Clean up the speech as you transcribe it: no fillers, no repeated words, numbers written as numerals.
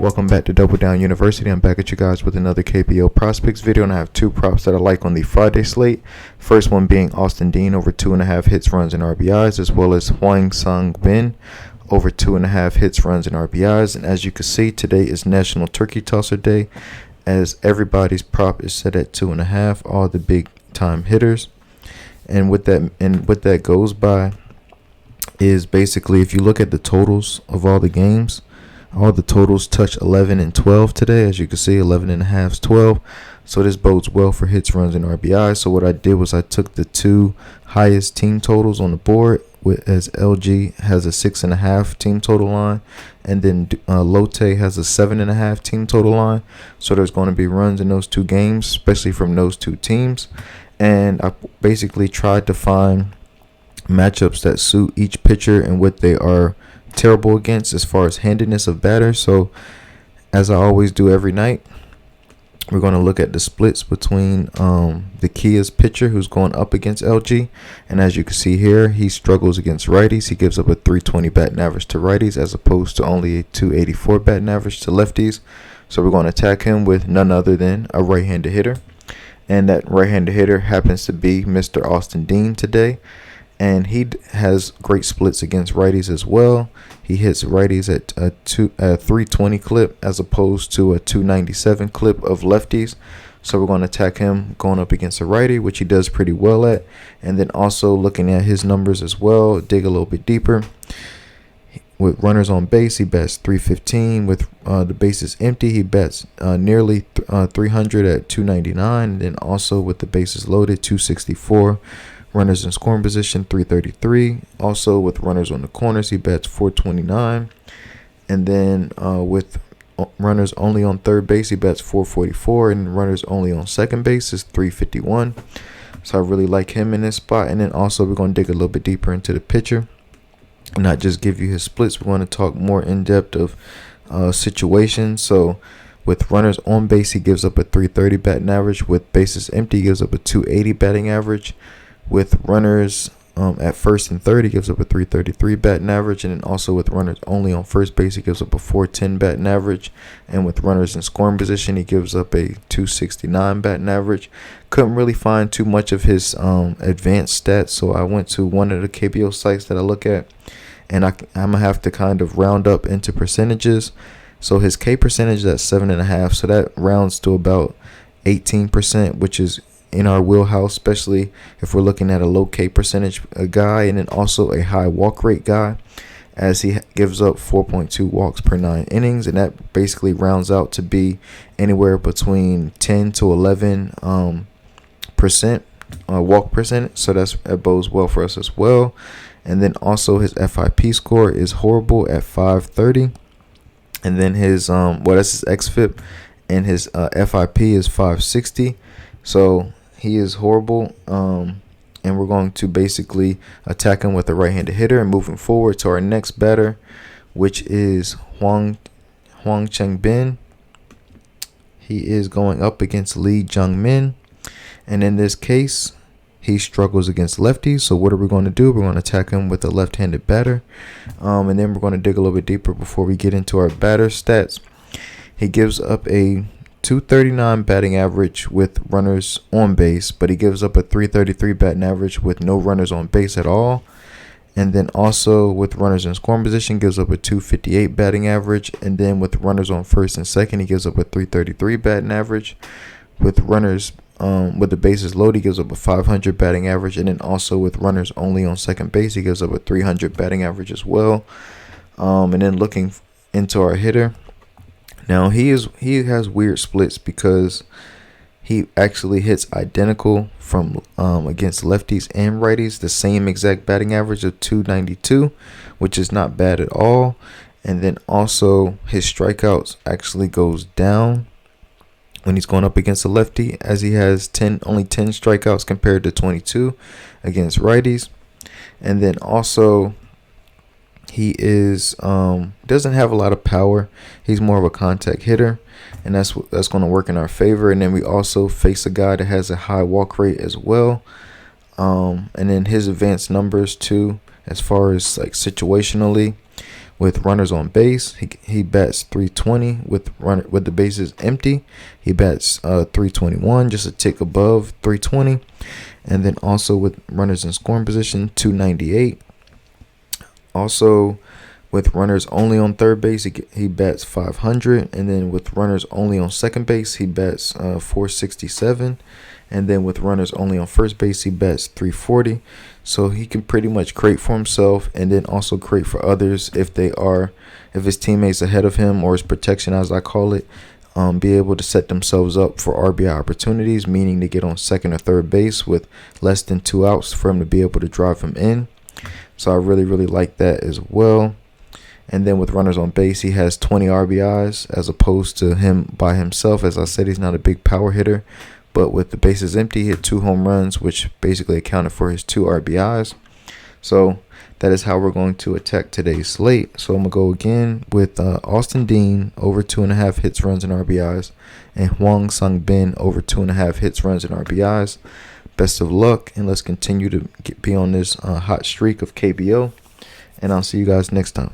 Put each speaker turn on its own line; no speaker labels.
Welcome back to Double Down University. I'm back at you guys with another KBO PrizePicks video, and I have two props that I like on the Friday slate. First one being Austin Dean over 2.5 hits, runs, and RBIs, as well as Hwang Sung-bin over 2.5 hits, runs, and RBIs. And as you can see, today is National Turkey Tosser Day, as everybody's prop is set at 2.5, all the big time hitters. And what that goes by is basically, if you look at the totals of all the games, all the totals touch 11 and 12 today. As you can see, 11 and a half is 12. So this bodes well for hits, runs, and RBI. So what I did was I took the two highest team totals on the board, as LG has a 6.5 team total line, and then Lotte has a 7.5 team total line. So there's going to be runs in those two games, especially from those two teams. And I basically tried to find matchups that suit each pitcher and what they are terrible against as far as handedness of batters. So as I always do every night, we're going to look at the splits between the Kia's pitcher who's going up against LG. And as you can see here, he struggles against righties. He gives up a 320 batting average to righties as opposed to only a 284 batting average to lefties. So we're going to attack him with none other than a right-handed hitter. And that right-handed hitter happens to be Mr. Austin Dean today. And he has great splits against righties as well. He hits righties at a 320 clip as opposed to a 297 clip of lefties. So we're going to attack him going up against a righty, which he does pretty well at. And then also looking at his numbers as well, dig a little bit deeper. With runners on base, he bats 315. With the bases empty, he bats nearly 300 at 299. And then also with the bases loaded, 264. Runners in scoring position, 333. Also with runners on the corners, he bats 429. And then with runners only on third base, he bats 444. And runners only on second base is 351. So I really like him in this spot. And then also we're going to dig a little bit deeper into the pitcher, not just give you his splits. We're going to talk more in depth of situations. So with runners on base, he gives up a 330 batting average. With bases empty, he gives up a 280 batting average. With runners at first and third, he gives up a 333 batting average. And then also with runners only on first base, he gives up a 410 batting average. And with runners in scoring position, he gives up a 269 batting average. Couldn't really find too much of his advanced stats, so I went to one of the KBO sites that I look at. And I'm going to have to kind of round up into percentages. So his K percentage is at 7.5, so that rounds to about 18%, which is in our wheelhouse, especially if we're looking at a low K percentage guy, and then also a high walk rate guy, as he gives up 4.2 walks per 9 innings, and that basically rounds out to be anywhere between 10 to 11 percent walk percentage. So that bodes well for us as well. And then also his FIP score is horrible at 530, and then his that's his xFIP, and his FIP is 560. So he is horrible, and we're going to basically attack him with a right-handed hitter. And moving forward to our next batter, which is Hwang Sung-bin. He is going up against Lee Jung-min, and in this case, he struggles against lefties. So what are we going to do? We're going to attack him with a left-handed batter, and then we're going to dig a little bit deeper before we get into our batter stats. He gives up a 239 batting average with runners on base, but he gives up a 333 batting average with no runners on base at all. And then also with runners in scoring position, gives up a 258 batting average. And then with runners on first and second, he gives up a 333 batting average. With runners with the bases loaded, he gives up a 500 batting average. And then also with runners only on second base, he gives up a 300 batting average as well. And then looking into our hitter, now he has weird splits because he actually hits identical from against lefties and righties, the same exact batting average of 292, which is not bad at all. And then also his strikeouts actually goes down when he's going up against a lefty, as he has only 10 strikeouts compared to 22 against righties. And then also he doesn't have a lot of power. He's more of a contact hitter, and that's going to work in our favor. And then we also face a guy that has a high walk rate as well. And then his advanced numbers too, as far as like situationally, With runners on base, he bats 320. With the bases empty, he bats 321, just a tick above 320. And then also with runners in scoring position, 298. Also with runners only on third base, he bats 500. And then with runners only on second base, he bats 467. And then with runners only on first base, he bats 340. So he can pretty much create for himself and then also create for others if his teammates ahead of him, or his protection as I call it, be able to set themselves up for RBI opportunities, meaning to get on second or third base with less than 2 outs for him to be able to drive him in. So I really, really like that as well. And then with runners on base, he has 20 RBIs as opposed to him by himself. As I said, he's not a big power hitter. But with the bases empty, he hit 2 home runs, which basically accounted for his 2 RBIs. So that is how we're going to attack today's slate. So I'm going to go again with Austin Dean over 2.5 hits, runs, and RBIs. And Hwang Sung-bin over 2.5 hits, runs, and RBIs. Best of luck, and let's continue to be on this hot streak of KBO. And I'll see you guys next time.